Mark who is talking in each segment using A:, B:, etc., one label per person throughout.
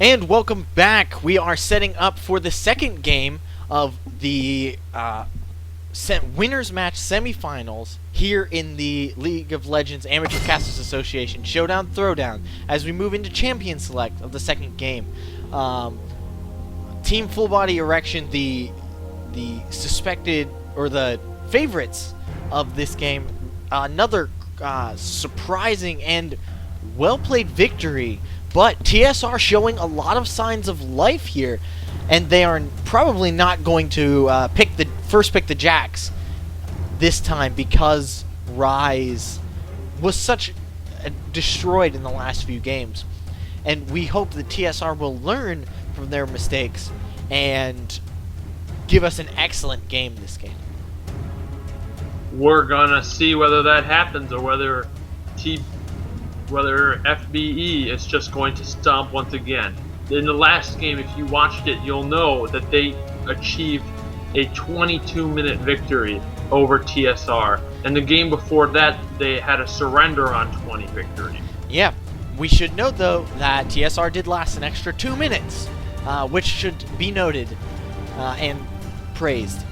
A: And welcome back. We are setting up for the second game of the winners match semifinals here in the League of Legends Amateur Casters Association Showdown Throwdown as we move into Champion Select of the second game. Team Full Body Erection, the suspected or the favorites of this game, another surprising and well-played victory. But TSR showing a lot of signs of life here, and they are probably not going to pick the Jax this time because Rise was such destroyed in the last few games. And we hope that TSR will learn from their mistakes and give us an excellent game this game.
B: We're gonna see whether that happens or whether FBE is just going to stomp once again. In the last game, if you watched it, you'll know that they achieved a 22-minute victory over TSR. And the game before that, they had a surrender on 20 victory.
A: Yeah, we should note, though, that TSR did last an extra 2 minutes, which should be noted and praised.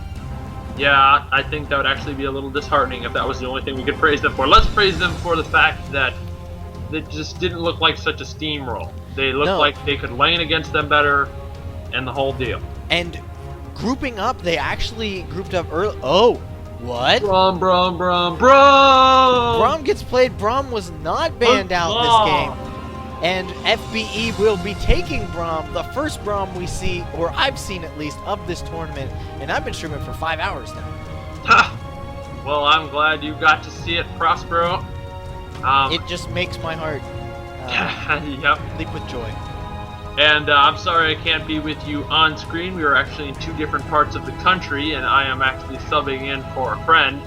B: Yeah, I think that would actually be a little disheartening if that was the only thing we could praise them for. Let's praise them for the fact that they just didn't look like such a steamroll. They looked like they could lane against them better, and the whole deal.
A: And grouping up, they actually grouped up early. Oh, what?
B: Brom!
A: Brom gets played. Brom was not banned out this game. And FBE will be taking Brom, the first Brom we see, or I've seen at least, of this tournament. And I've been streaming for 5 hours now.
B: Ha! Well, I'm glad you got to see it, Prospero.
A: It just makes my heart leap with joy.
B: And I'm sorry I can't be with you on screen. We are actually in two different parts of the country, and I am actually subbing in for a friend.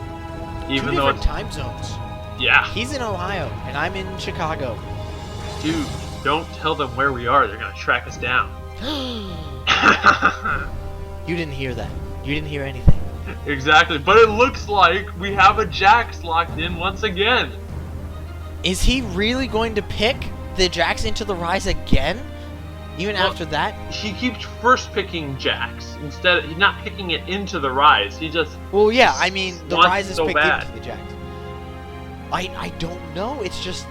B: Even though it's
A: time zones.
B: Yeah.
A: He's in Ohio, and I'm in Chicago.
B: Dude, don't tell them where we are. They're gonna track us down.
A: You didn't hear that. You didn't hear anything.
B: Exactly, but it looks like we have a Jax locked in once again.
A: Is he really going to pick the Jax into the Rise again? Even after that?
B: He keeps first picking Jax. Instead, he's not picking it into the Rise. He just...
A: Well, yeah, I mean, the Rise is picked
B: bad.
A: into the Jax. I don't know. It's just...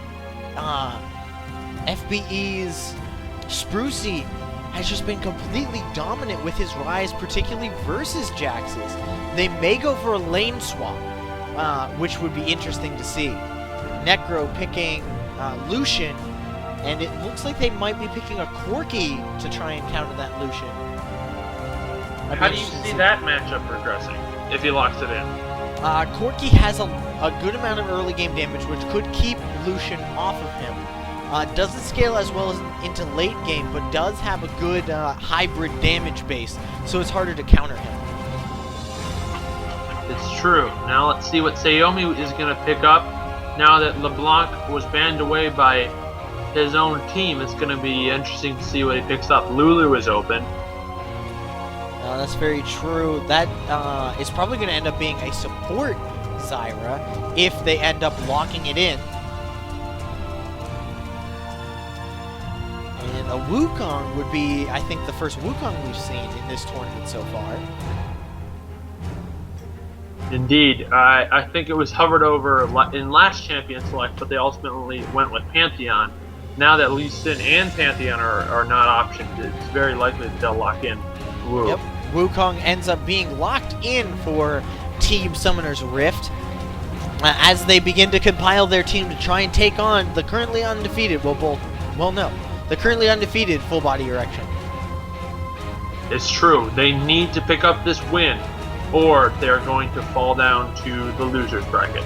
A: FBE's Sprucey has just been completely dominant with his Rise, particularly versus Jax's. They may go for a lane swap, which would be interesting to see. Necro picking Lucian, and it looks like they might be picking a Corki to try and counter that Lucian.
B: How do you see that matchup progressing if he locks it in?
A: Corki has a good amount of early game damage, which could keep Lucian off of him. Doesn't scale as well as into late game, but does have a good hybrid damage base, so it's harder to counter him.
B: It's true. Now let's see what Sayomi is going to pick up. Now that LeBlanc was banned away by his own team, it's going to be interesting to see what he picks up. Lulu is open.
A: That's very true. That is probably going to end up being a support Zyra if they end up locking it in. And a Wukong would be, I think, the first Wukong we've seen in this tournament so far.
B: Indeed. I think it was hovered over in last Champion Select, but they ultimately went with Pantheon. Now that Lee Sin and Pantheon are not options, it's very likely that they'll lock in Wu.
A: Yep. Wukong ends up being locked in for Team Summoner's Rift as they begin to compile their team to try and take on the currently undefeated, the currently undefeated Full Body Erection.
B: It's true. They need to pick up this win, or they're going to fall down to the losers bracket.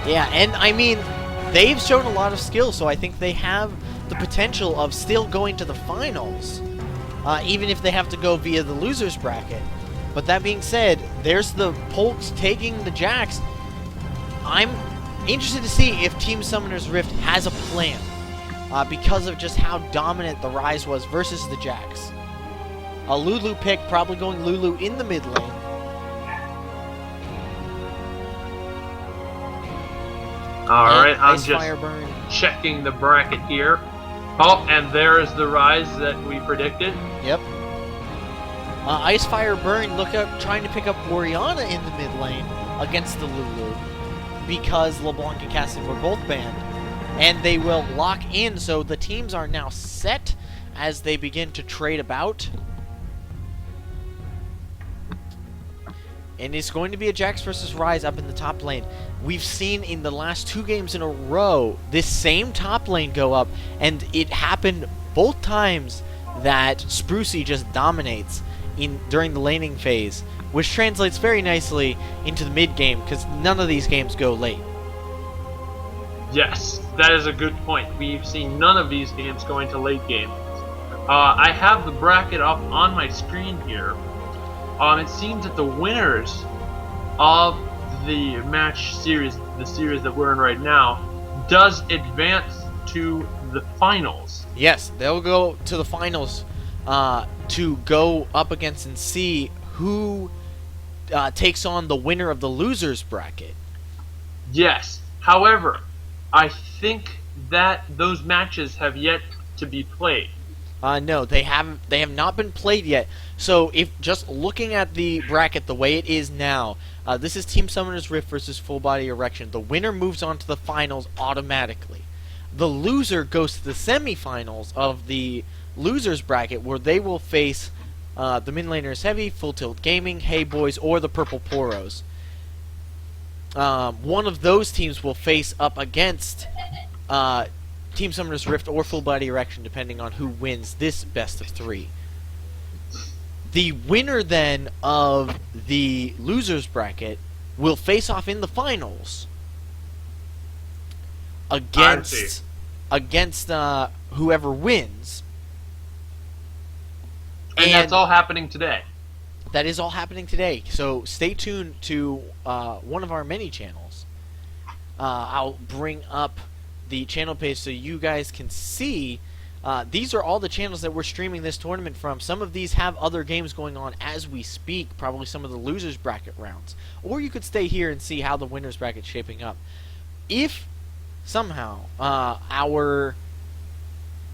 A: Yeah, and I mean, they've shown a lot of skill, so I think they have the potential of still going to the finals, even if they have to go via the losers bracket. But that being said, there's the Polks taking the Jax. I'm interested to see if Team Summoner's Rift has a plan, because of just how dominant the Rise was versus the Jax. A Lulu pick, probably going Lulu in the mid lane.
B: Alright, I'm
A: Ice
B: just
A: Fire Burn.
B: checking the bracket here. Oh, and there is the rise that we predicted.
A: Yep. Ice Fire Burn trying to pick up Orianna in the mid lane against the Lulu because LeBlanc and Cassidy were both banned. And they will lock in, so the teams are now set as they begin to trade about. And it's going to be a Jax versus Ryze up in the top lane. We've seen in the last 2 games in a row this same top lane go up, and it happened both times that Sprucey just dominates during the laning phase, which translates very nicely into the mid game because none of these games go late.
B: Yes, that is a good point. We've seen none of these games going to late game. I have the bracket up on my screen here. It seems that the winners of the match series, the series that we're in right now, does advance to the finals.
A: Yes, they'll go to the finals to go up against and see who takes on the winner of the losers bracket.
B: Yes. However, I think that those matches have yet to be played.
A: No, they have not been played yet. So if just looking at the bracket the way it is now, this is Team Summoner's Rift versus Full Body Erection. The winner moves on to the finals automatically. The loser goes to the semifinals of the losers bracket, where they will face the mid laners Heavy, Full Tilt Gaming, Hey Boys, or the Purple Poros. One of those teams will face up against Team Summoner's Rift or Full Body Erection, depending on who wins this best of 3. The winner then of the losers bracket will face off in the finals against whoever wins.
B: And that's all happening today.
A: That is all happening today. So stay tuned to one of our many channels. I'll bring up the channel page so you guys can see. These are all the channels that we're streaming this tournament from. Some of these have other games going on as we speak, probably some of the losers bracket rounds. Or you could stay here and see how the winners bracket's shaping up. If somehow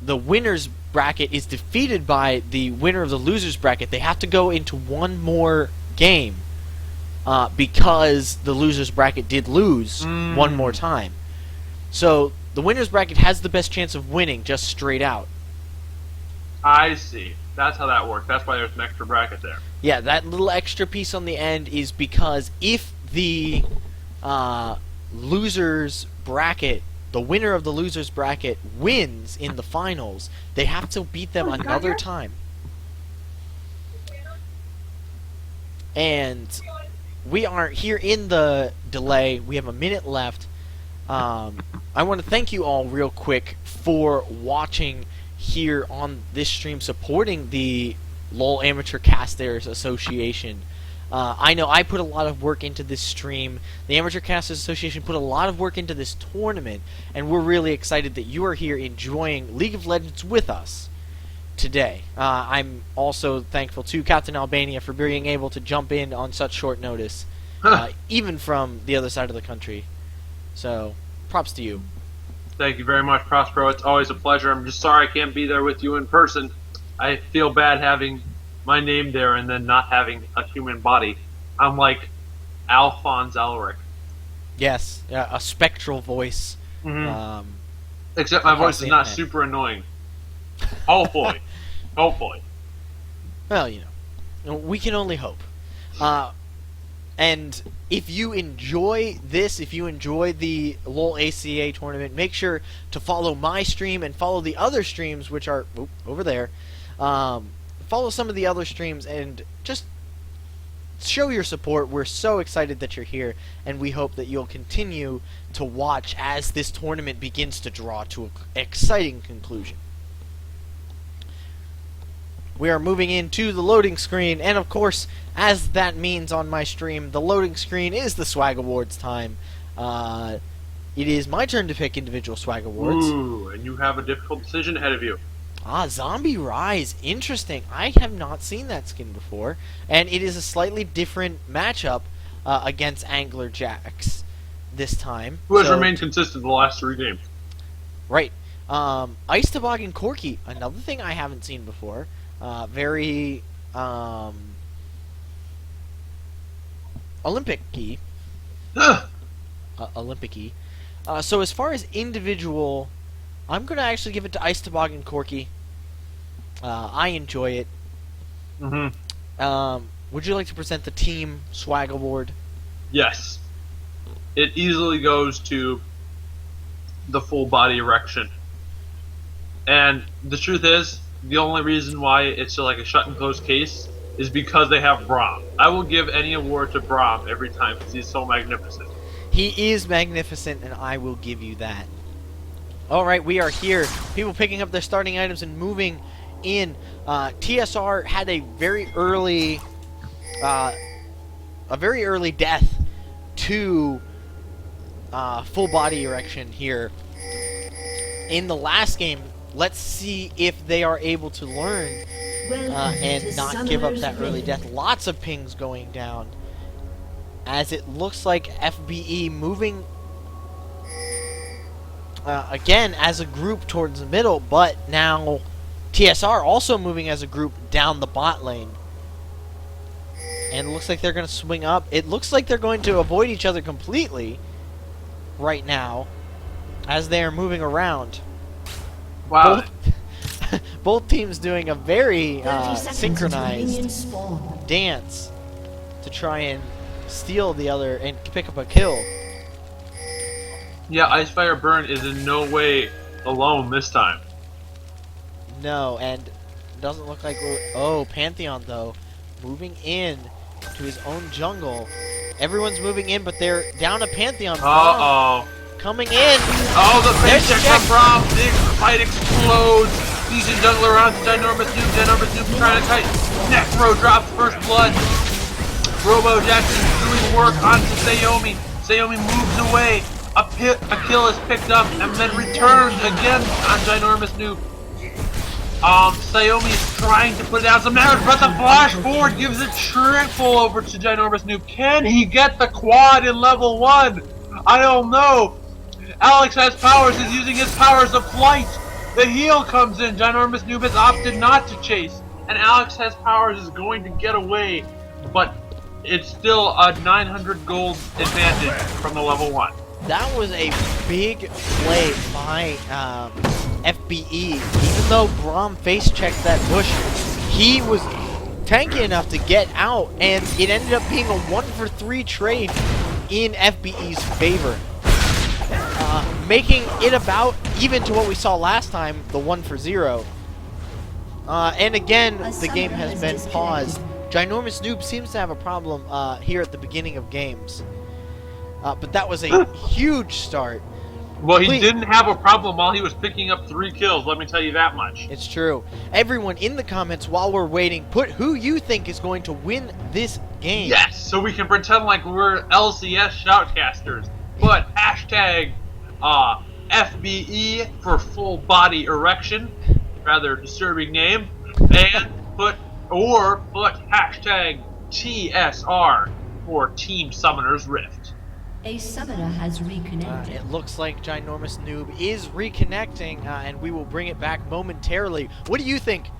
A: the winners bracket is defeated by the winner of the losers bracket, they have to go into one more game because the losers bracket did lose one more time. So the winners bracket has the best chance of winning just straight out.
B: I see. That's how that works. That's why there's an extra bracket there.
A: Yeah, that little extra piece on the end is because if the losers bracket, the winner of the losers bracket wins in the finals, they have to beat them another time. And we are here in the delay. We have a minute left. I want to thank you all real quick for watching here on this stream, supporting the LoL Amateur Casters Association. I know I put a lot of work into this stream. The Amateur Casters Association put a lot of work into this tournament, and we're really excited that you are here enjoying League of Legends with us today. I'm also thankful to Captain Albania for being able to jump in on such short notice, even from the other side of the country. So, props to you.
B: Thank you very much, Prospero. It's always a pleasure. I'm just sorry I can't be there with you in person. I feel bad having my name there and then not having a human body. I'm like Alphonse Elric.
A: Yes, a spectral voice.
B: Mm-hmm. Except my voice is not super annoying. Hopefully. Hopefully.
A: Well, you know, we can only hope. And if you enjoy this, if you enjoy the LoL ACA tournament, make sure to follow my stream and follow the other streams, which are over there. Follow some of the other streams and just show your support. We're so excited that you're here, and we hope that you'll continue to watch as this tournament begins to draw to an exciting conclusion. We are moving into the loading screen, and of course, as that means on my stream, the loading screen is the Swag Awards time. It is my turn to pick individual Swag Awards.
B: Ooh, and you have a difficult decision ahead of you.
A: Zombie Rise. Interesting. I have not seen that skin before, and it is a slightly different matchup against Angler Jax this time.
B: Who has remained consistent the last 3 games.
A: Right. Ice Toboggan Corky, another thing I haven't seen before. Very Olympic-y. Olympic-y. So as far as individual, I'm going to actually give it to Ice Toboggan Corky. I enjoy it. Would you like to present the team swag award?
B: Yes. It easily goes to the full body erection. And the truth is, the only reason why it's like a shut and closed case is because they have Braum. I will give any award to Braum every time because he's so magnificent.
A: He is magnificent, and I will give you that. Alright, we are here. People picking up their starting items and moving in. TSR had a very early death to full body erection here in the last game. Let's see if they are able to learn and not give up that early death. Lots of pings going down as it looks like FBE moving again as a group towards the middle, but now TSR also moving as a group down the bot lane. And it looks like they're going to swing up. It looks like they're going to avoid each other completely right now as they are moving around.
B: Wow.
A: Both teams doing a very synchronized dance to try and steal the other and pick up a kill.
B: Yeah, Icefire Burn is in no way alone this time.
A: No, and doesn't look like we're... Oh, Pantheon, though, moving in to his own jungle. Everyone's moving in, but they're down to Pantheon.
B: Uh-oh.
A: Coming in.
B: Oh, the face check from Braum. Big fight explodes. Decent jungler around to Ginormous Noob. Ginormous Noob trying to kite. Necro drops first blood. Robo Jackson doing work onto Sayomi. Sayomi moves away. A kill is picked up and then returned again on Ginormous Noob. Sayomi is trying to put down some damage, but the flash forward gives a triple over to Ginormous Noob. Can he get the quad in level 1? I don't know. Alex has powers, is using his powers of flight. The heal comes in. Ginormous Noob has opted not to chase. And Alex has powers, is going to get away. But it's still a 900 gold advantage from the level 1.
A: That was a big play by FBE. Even though Braum face checked that bush, he was tanky enough to get out, and it ended up being a 1-for-3 trade in FBE's favor. Making it about even to what we saw last time, the 1-for-0. And again, the game has been paused. Ginormous Noob seems to have a problem here at the beginning of games. But that was a huge start.
B: Well, he didn't have a problem while he was picking up 3 kills, let me tell you that much.
A: It's true. Everyone in the comments, while we're waiting, put who you think is going to win this game.
B: Yes, so we can pretend like we're LCS shoutcasters. Put hashtag FBE for full body erection, rather disturbing name, and put hashtag TSR for Team Summoner's Rift.
C: A summoner has reconnected.
A: It looks like Ginormous Noob is reconnecting, and we will bring it back momentarily. What do you think?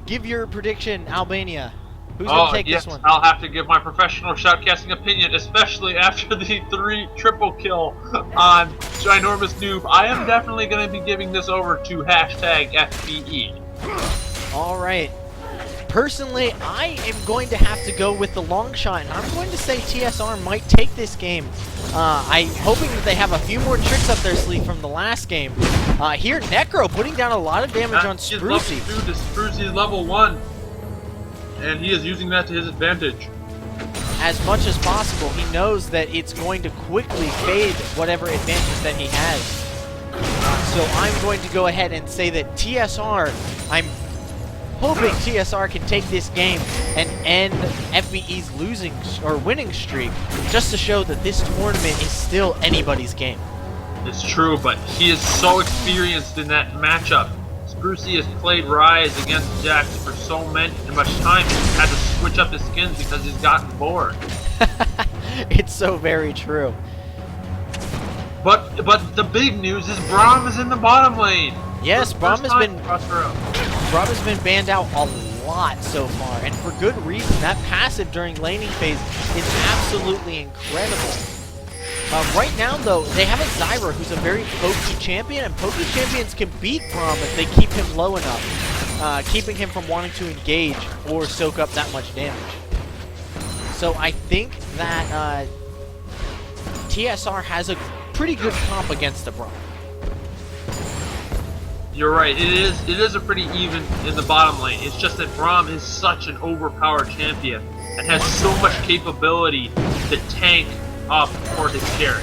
A: Give your prediction, Albania. Who's going to take this one?
B: I'll have to give my professional shoutcasting opinion, especially after the 3 triple kill on Ginormous Noob. I am definitely going to be giving this over to hashtag FBE.
A: All right. Personally, I am going to have to go with the long shot, and I'm going to say TSR might take this game. I'm hoping that they have a few more tricks up their sleeve from the last game. Here, Necro putting down a lot of damage on Sprucey.
B: Sprucey is level 1, and he is using that to his advantage.
A: As much as possible, he knows that it's going to quickly fade whatever advantage that he has. So I'm going to go ahead and say that TSR, I'm hoping TSR can take this game and end FBE's losing or winning streak, just to show that this tournament is still anybody's game.
B: It's true, but he is so experienced in that matchup. Sprucey has played Rise against Jax for so much time, he's had to switch up his skins because he's gotten bored.
A: It's so very true.
B: But the big news is Braum is in the bottom lane.
A: Yes, Braum
B: Prospero.
A: has been banned out a lot so far, and for good reason. That passive during laning phase is absolutely incredible. Right now, though, they have a Zyra who's a very pokey champion, and pokey champions can beat Braum if they keep him low enough, keeping him from wanting to engage or soak up that much damage. So I think that TSR has a pretty good comp against the Braum.
B: You're right. It is a pretty even in the bottom lane. It's just that Braum is such an overpowered champion and has so much capability to tank up for his carry.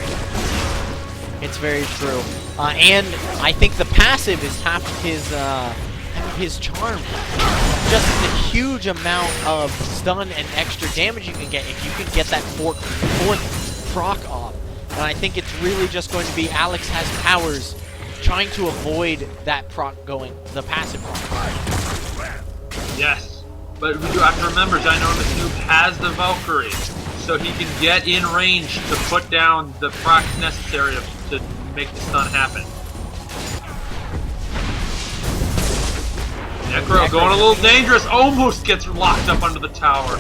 A: It's very true, and I think the passive is half his charm. Just the huge amount of stun and extra damage you can get if you can get that fourth proc off. And I think it's really just going to be Alex has powers trying to avoid that proc going, the passive proc.
B: Yes, but we do have to remember Ginormous Noob has the Valkyrie, so he can get in range to put down the procs necessary to make the stun happen. Necro going a little dangerous, almost gets locked up under the tower,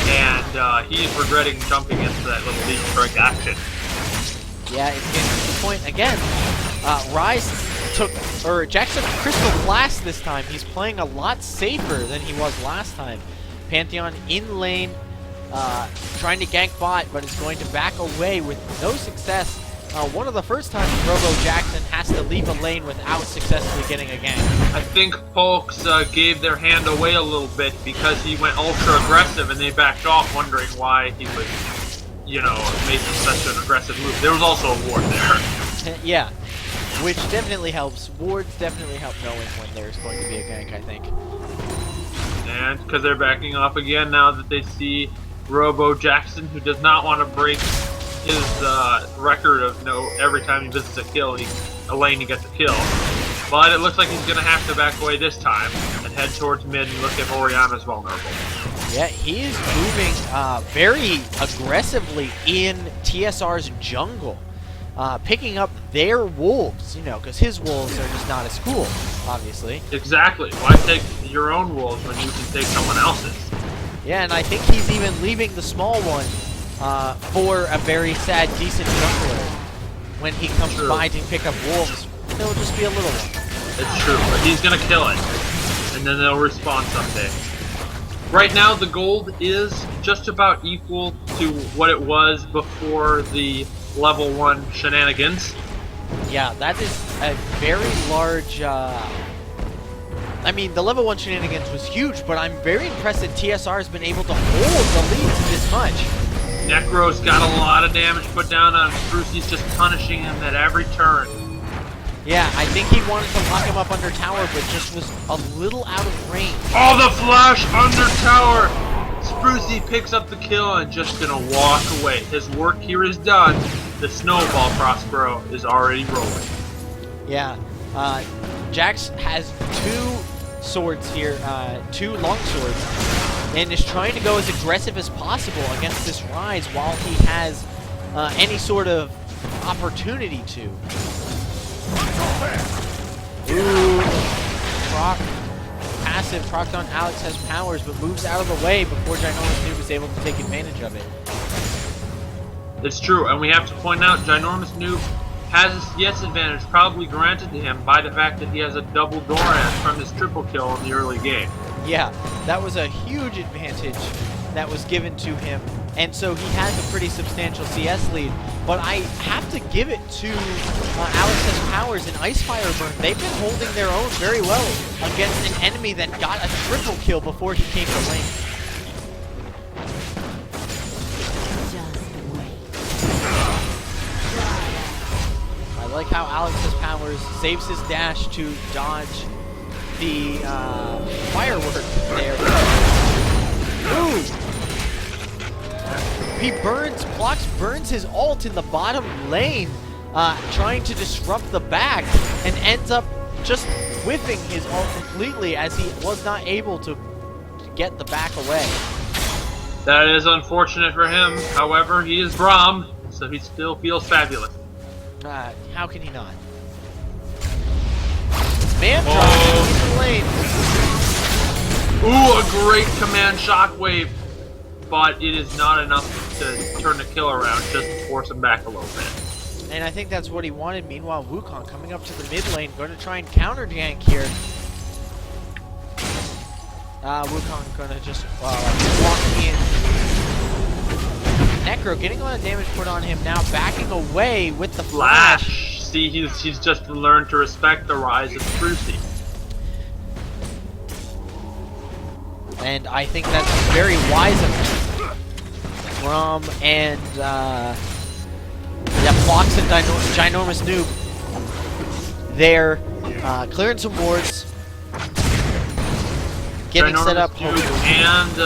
B: and he is regretting jumping into that little leap strike action.
A: Yeah, it's getting to the point again. Jackson Crystal Blast this time. He's playing a lot safer than he was last time. Pantheon in lane, trying to gank bot, but is going to back away with no success. One of the first times Robo Jackson has to leave a lane without successfully getting a gank.
B: I think Polks gave their hand away a little bit because he went ultra aggressive and they backed off, wondering why he was, making such an aggressive move. There was also a ward there.
A: Yeah, which definitely helps. Wards definitely help knowing when there's going to be a gank, I think.
B: And because they're backing off again now that they see Robo Jackson, who does not want to break his record of every time he visits a lane he gets a kill. But it looks like he's going to have to back away this time and head towards mid and look if Oriana's vulnerable.
A: Yeah, he is moving very aggressively in TSR's jungle, picking up their wolves, because his wolves are just not as cool, obviously.
B: Exactly. Why take your own wolves when you can take someone else's?
A: Yeah, and I think he's even leaving the small one for a very sad, decent jungler. When he comes by to pick up wolves, it'll just be a little one.
B: It's true, but he's gonna kill it, and then they'll respawn someday. Right now, the gold is just about equal to what it was before the level 1 shenanigans.
A: Yeah, that is a very large... I mean, the level 1 shenanigans was huge, but I'm very impressed that TSR has been able to hold the lead to this much.
B: Necro's got a lot of damage put down on Spruce. He's just punishing him at every turn.
A: Yeah, I think he wanted to lock him up under tower, but just was a little out of range.
B: Oh, the flash under tower! Sprucey picks up the kill and just gonna walk away. His work here is done. The snowball Prospero is already rolling.
A: Yeah, Jax has 2 swords here, 2 long swords, and is trying to go as aggressive as possible against this Rise while he has any sort of opportunity to. Ooh, passive proc on Alex has powers, but moves out of the way before Ginormous Noob is able to take advantage of it.
B: It's true, and we have to point out Ginormous Noob has a CS advantage probably granted to him by the fact that he has a double Doran from his triple kill in the early game.
A: Yeah, that was a huge advantage that was given to him, and so he has a pretty substantial CS lead. But I have to give it to Alex's powers and Ice Fire Burn. They've been holding their own very well against an enemy that got a triple kill before he came to lane. I like how Alex's powers saves his dash to dodge the firework there. Ooh! He burns his ult in the bottom lane, trying to disrupt the back, and ends up just whiffing his ult completely as he was not able to get the back away.
B: That is unfortunate for him. However, he is Braum, so he still feels fabulous.
A: How can he not? Man drop into the lane.
B: Ooh, a great command shockwave, but it is not enough to turn the kill around, just to force him back a little bit.
A: And I think that's what he wanted. Meanwhile, Wukong coming up to the mid lane, going to try and counter gank here. Wukong going to just walk in. Necro getting a lot of damage put on him now, backing away with the flash.
B: See, he's just learned to respect the rise of Sprucey.
A: And I think that's very wise of him. From and Fox and Ginormous Noob. They're clearing some wards. Getting
B: Ginormous
A: set up.
B: Noob and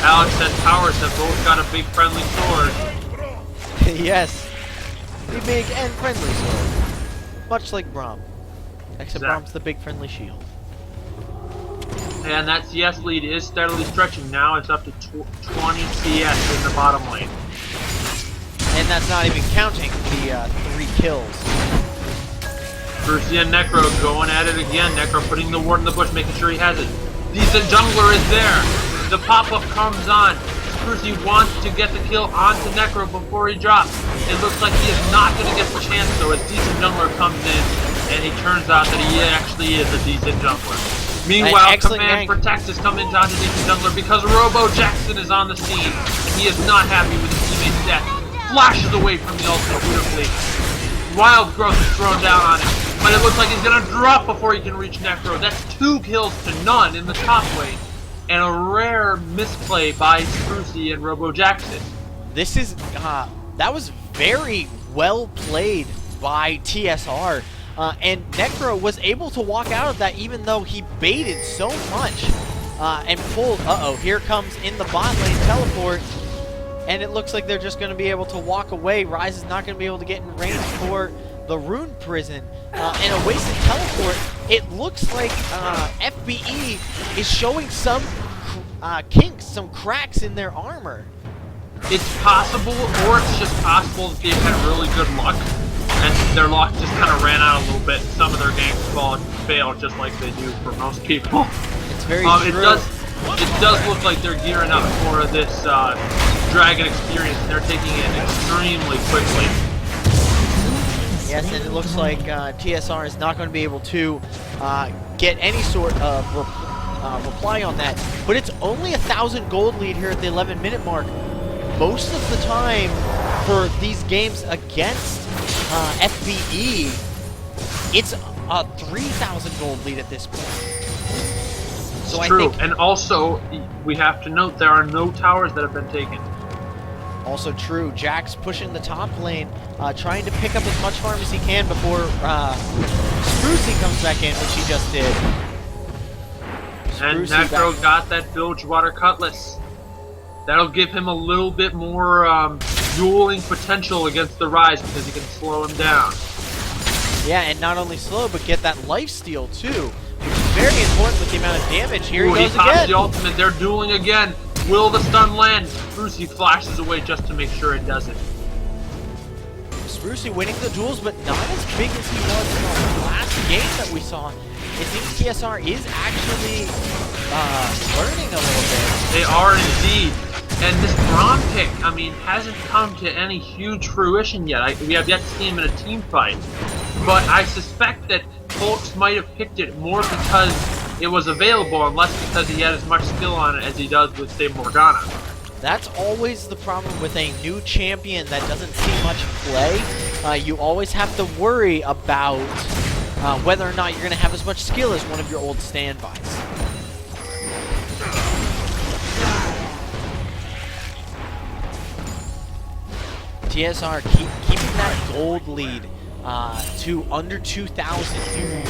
B: Alex and Powers have both got a big friendly sword.
A: Yes. The big and friendly sword. Much like Braum. Except Braum's the big friendly shield.
B: And that CS lead is steadily stretching. Now it's up to 20 CS in the bottom lane.
A: And that's not even counting the 3 kills.
B: Brucey and Necro going at it again. Necro putting the ward in the bush, making sure he has it. Decent jungler is there. The pop-up comes on. Brucey wants to get the kill onto Necro before he drops. It looks like he is not going to get the chance, though, as Decent Jungler comes in, and it turns out that he actually is a decent jungler. Meanwhile, Command Protect is coming down to Decent Jungler because Robo Jackson is on the scene, and he is not happy with his teammate's death. Flashes away from the ultimate beautifully. Wild Growth is thrown down on him, but it looks like he's going to drop before he can reach Necro. That's 2 kills to none in the top lane, and a rare misplay by Sprucey and Robo Jackson.
A: This is, that was very well played by TSR. And Necro was able to walk out of that even though he baited so much and pulled. Here comes in the bot lane teleport. And it looks like they're just going to be able to walk away. Ryze is not going to be able to get in range for the Rune Prison. And a wasted teleport. It looks like FBE is showing some kinks, some cracks in their armor.
B: It's possible, or it's just possible that they've had really good luck. And their luck just kind of ran out a little bit. Some of their ganks failed just like they do for most people.
A: It's very true.
B: It does look like they're gearing up for this Dragon experience. They're taking it extremely quickly.
A: Yes, and it looks like TSR is not going to be able to get any sort of reply on that. But it's only 1,000 gold lead here at the 11-minute mark. Most of the time for these games against FBE, it's a 3,000 gold lead at this point. So
B: it's true, and also we have to note there are no towers that have been taken.
A: Also true, Jax pushing the top lane, trying to pick up as much farm as he can before Sprucey comes back in, which he just did.
B: And Necro got that Bilgewater Cutlass. That'll give him a little bit more dueling potential against the Rise because he can slow him down.
A: Yeah, and not only slow, but get that lifesteal too, which is very important with the amount of damage. Here he goes again.
B: The ultimate. They're dueling again. Will the stun land? Sprucey flashes away just to make sure it doesn't.
A: Sprucey winning the duels, but not as big as he was in the last game that we saw. It seems TSR is actually learning a little bit.
B: They are indeed. And this Braum pick, I mean, hasn't come to any huge fruition yet. We have yet to see him in a team fight. But I suspect that folks might have picked it more because it was available and less because he had as much skill on it as he does with, say, Morgana.
A: That's always the problem with a new champion that doesn't see much play. You always have to worry about whether or not you're going to have as much skill as one of your old standbys. TSR keeping that gold lead to under 2,000.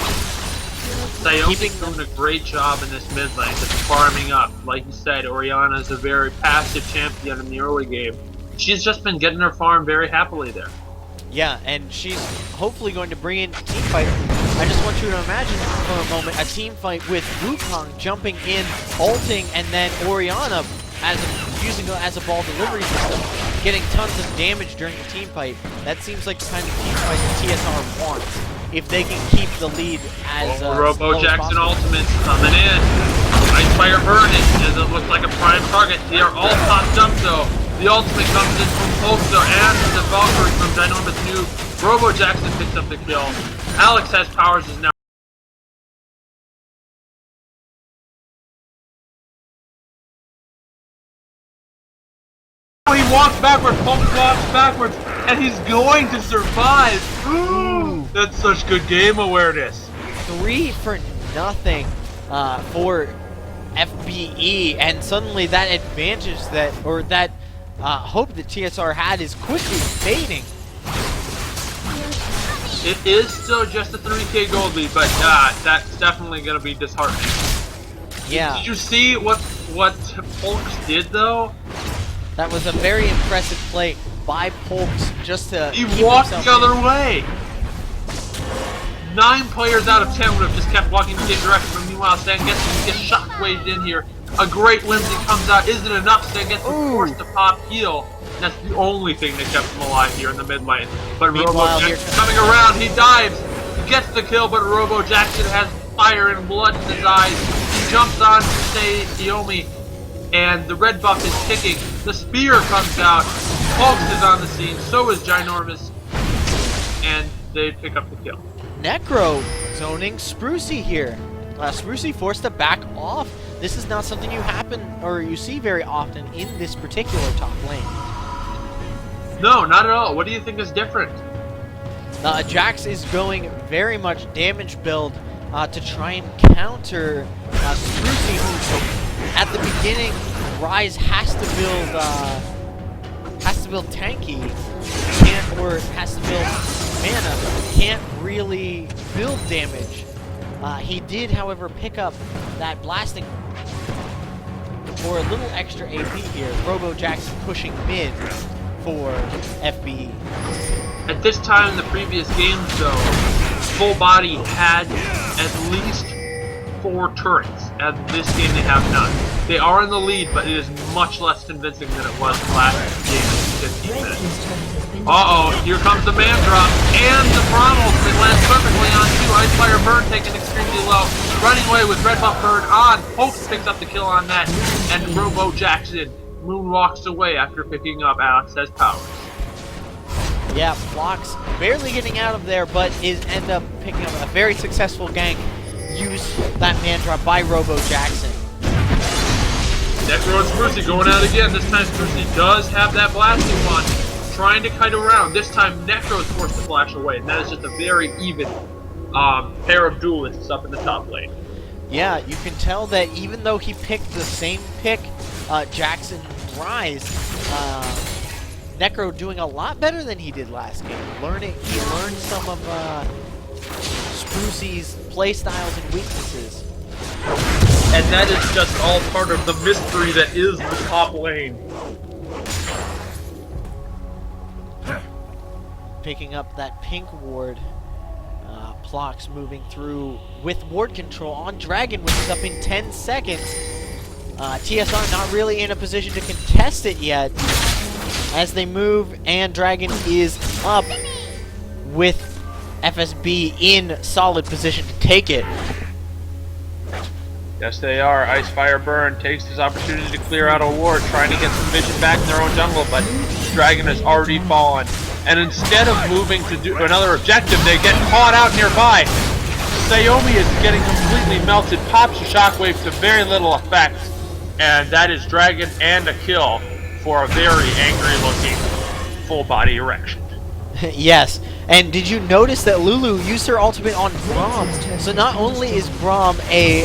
B: Sayoki's doing a great job in this mid lane, just farming up. Like you said, Orianna is a very passive champion in the early game. She's just been getting her farm very happily there.
A: Yeah, and she's hopefully going to bring in a team fight. I just want you to imagine for a moment a team fight with Wukong jumping in, ulting, and then Orianna using it as a ball delivery system. getting tons of damage during the team fight. That seems like the kind of team fight that TSR wants if they can keep the lead as
B: Robo
A: low as
B: Jackson
A: possible.
B: ultimates coming in. Ice Fire Burn it looks like a prime target. They are all popped up though. The ultimate comes in from Polster and the Valkyrie from Ginormous Noob. Robo Jackson picks up the kill. Alex has powers is now. He walks backwards, Polk walks backwards, and he's going to survive. Ooh, that's such good game awareness.
A: 3 for nothing for FBE, and suddenly that advantage that, or that hope that TSR had is quickly fading.
B: It is still just a 3K gold lead, but that's definitely going to be disheartening.
A: Yeah.
B: Did you see what Polks did though?
A: That was a very impressive play by Polks just to
B: He
A: keep
B: walked
A: himself
B: the other
A: in.
B: way. 9 players out of 10 would have just kept walking the same direction, but meanwhile Sangetsu gets shockwaved in here. A great Lindsay comes out, isn't enough. Sangetsu forced to pop heal. That's the only thing that kept him alive here in the mid lane. But
A: Meanwhile,
B: Robo Jackson coming around, he dives, he gets the kill, but Robo Jackson has fire and blood in his eyes. He jumps on to say Naomi, and the red buff is kicking. The spear comes out. Polks is on the scene, so is Ginormous, and they pick up the kill.
A: Necro zoning Sprucey here. Sprucey forced to back off. This is not something you see very often in this particular top lane.
B: No, not at all. What do you think is different?
A: Jax is going very much damage build to try and counter Sprucey, who at the beginning Rise has to build tanky, or has to build mana, can't really build damage. He did, however, pick up that blasting for a little extra AP here. Robo Jackson pushing mid for FBE.
B: At this time in the previous games, though, Full Body had at least 4 turrets. At this game, they have none. They are in the lead, but it is much less convincing than it was last game in 15 minutes. Uh-oh, here comes the man drop, and the Braum ultimate lands perfectly on 2. Ice Fire Burn taken extremely low. Running away with Red Buff Burn on. Polks picks up the kill on that, and Robo Jackson moonwalks away after picking up Alex's powers.
A: Yeah, Flox barely getting out of there, but end up picking up a very successful gank. Use that man drop by Robo Jackson.
B: Necro and Sprucey going out again. This time Sprucey does have that blasting one, trying to kite around. This time Necro is forced to flash away, and that is just a very even pair of duelists up in the top lane.
A: Yeah, you can tell that even though he picked the same pick, Jackson Rise, Necro doing a lot better than he did last game. He learned some of Sprucey's playstyles and weaknesses.
B: And that is just all part of the mystery that is the top lane.
A: Picking up that pink ward. Plox moving through with ward control on Dragon, which is up in 10 seconds. TSR not really in a position to contest it yet as they move, and Dragon is up with FSB in solid position to take it.
B: Yes, they are. Ice Fire Burn takes this opportunity to clear out a ward, trying to get some vision back in their own jungle, but Dragon has already fallen. And instead of moving to do another objective, they get caught out nearby. Sayomi is getting completely melted, pops a shockwave to very little effect, and that is Dragon and a kill for a very angry-looking full-body erection.
A: Yes, and did you notice that Lulu used her ultimate on Braum? So not only is Braum a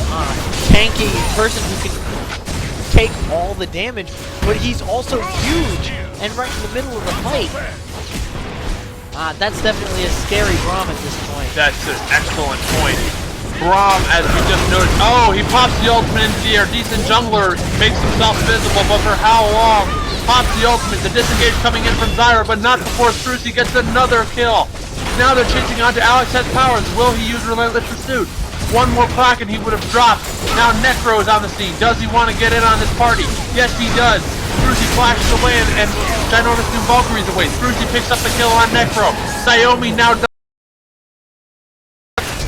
A: tanky person who can take all the damage, but he's also huge and right in the middle of the fight. That's definitely a scary Braum at this point.
B: That's an excellent point. Braum, as we just noticed, oh, he pops the ultimate into the air. Decent jungler makes himself visible, but for how long? Pops the ultimate, the disengage coming in from Zyra, but not before Sprucey gets another kill. Now they're chasing onto Alex has powers. Will he use Relentless Pursuit? One more crack and he would have dropped. Now Necro is on the scene. Does he want to get in on this party? Yes, he does. Sprucey flashes away and Ginormous New Valkyrie's away. Sprucey picks up the kill on Necro. Xiaomi now does.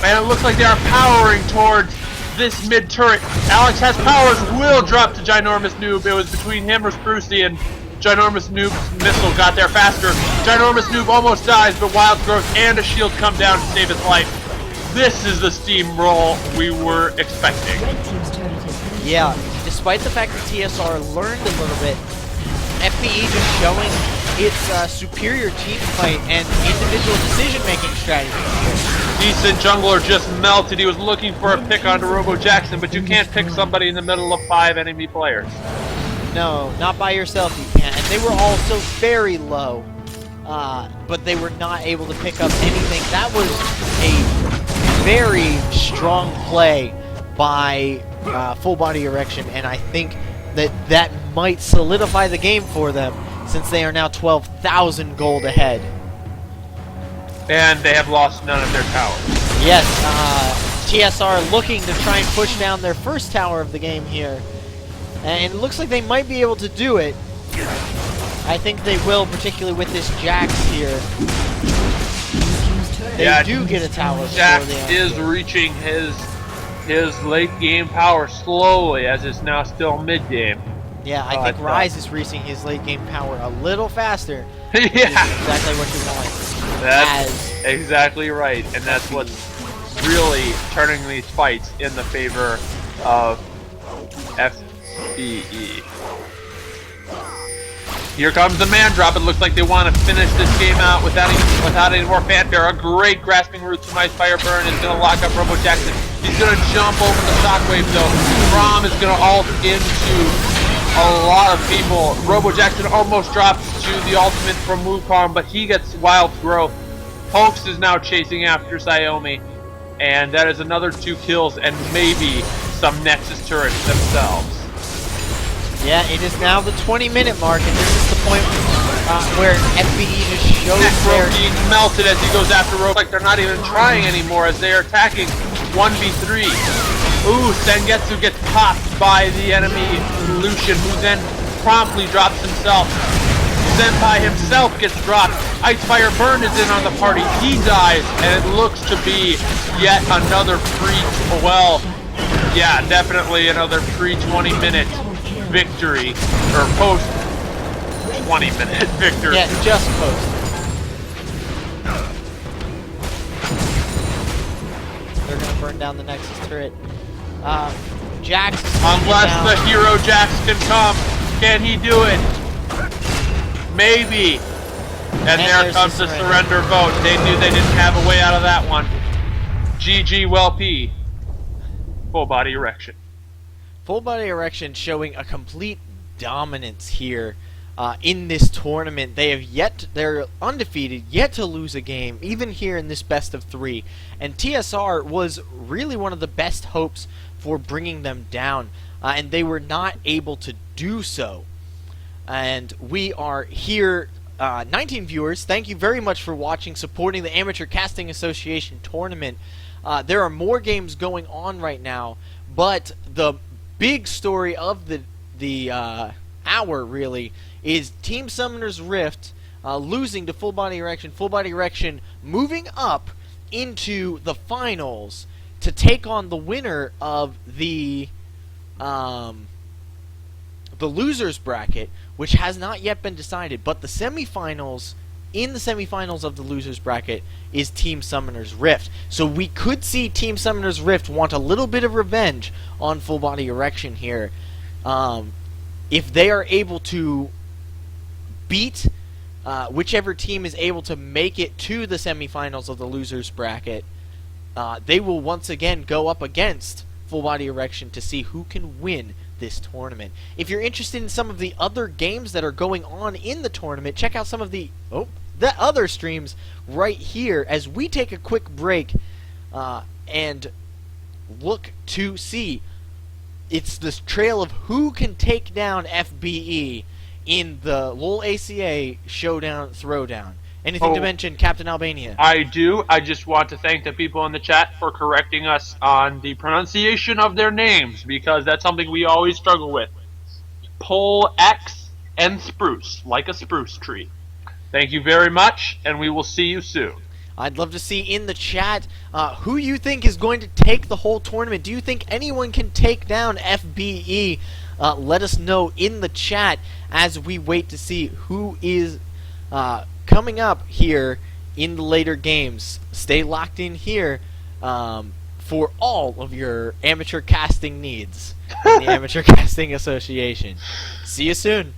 B: And it looks like they are powering towards this mid turret. Alex has powers, will drop to Ginormous Noob. It was between him or Sprucey, and Ginormous Noob's missile got there faster. Ginormous Noob almost dies, but Wild Growth and a shield come down to save his life. This is the steamroll we were expecting.
A: Yeah, despite the fact that TSR learned a little bit, FBE just showing its superior team fight and individual decision-making strategy.
B: Decent jungler just melted. He was looking for a pick onto Robo Jackson, but you can't pick somebody in the middle of 5 enemy players.
A: No, not by yourself you can't. And they were all so very low, but they were not able to pick up anything. That was a very strong play by Full Body Erection, and I think that might solidify the game for them, since they are now 12,000 gold ahead.
B: And they have lost none of their towers.
A: Yes, TSR looking to try and push down their first tower of the game here. And it looks like they might be able to do it. I think they will, particularly with this Jax here. They do get a tower.
B: Jax is reaching his late game power slowly, as it's now still mid game.
A: Yeah, I think Rise is reaching his late game power a little faster.
B: Yeah,
A: exactly what you want.
B: That's exactly right, and that's what's really turning these fights in the favor of FBE. Here comes the man drop. It looks like they want to finish this game out without any more fanfare. A great grasping roots from Ice Fire Burn is going to lock up Robo Jackson. He's going to jump over the shockwave though. Rom is going to ult into a lot of people. Robo Jackson almost drops to the ultimate from Wukong, but he gets Wild Growth. Hoax is now chasing after Xiaomi, and that is another 2 kills and maybe some Nexus turrets themselves.
A: Yeah, it is now the 20-minute mark, and this is the point where FBE just shows
B: Necro being melted as he goes after Robo. Like they're not even trying anymore as they are attacking 1v3. Ooh, Sengetsu gets popped by the enemy Lucian, who then promptly drops himself. Senpai himself gets dropped. Ice Fire Burn is in on the party. He dies, and it looks to be yet another well, yeah, definitely another pre-20-minute victory, or post-20-minute victory.
A: Yeah, just post. They're going to burn down the Nexus turret. Jax.
B: Unless the hero Jax can come. Can he do it? Maybe. And there comes the surrender vote. They knew they didn't have a way out of that one. GG well P. Full Body Erection.
A: Full Body Erection showing a complete dominance here in this tournament. They're undefeated, yet to lose a game, even here in this best of 3. And TSR was really one of the best hopes for bringing them down, and they were not able to do so. And we are here, 19 viewers. Thank you very much for watching, supporting the Amateur Casting Association tournament. There are more games going on right now, but the big story of the hour really is Team Summoner's Rift losing to Full Body Erection. Full Body Erection moving up into the finals to take on the winner of the losers bracket, which has not yet been decided. But the semifinals, in the semifinals of the losers bracket, is Team Summoner's Rift. So we could see Team Summoner's Rift want a little bit of revenge on Full Body Erection here. If they are able to beat whichever team is able to make it to the semifinals of the losers bracket, they will once again go up against Full Body Erection to see who can win this tournament. If you're interested in some of the other games that are going on in the tournament, check out some of the other streams right here as we take a quick break and look to see. It's this trail of who can take down FBE in the LoLACA Showdown Throwdown. Anything to
D: Oh.
A: mention, Captain Albania?
D: I do. I just want to thank the people in the chat for correcting us on the pronunciation of their names, because that's something we always struggle with. Pole X and spruce, like a spruce tree. Thank you very much, and we will see you soon.
A: I'd love to see in the chat who you think is going to take the whole tournament. Do you think anyone can take down FBE? Let us know in the chat as we wait to see who is coming up here in the later games. Stay locked in here for all of your amateur casting needs from the Amateur Casting Association. See you soon.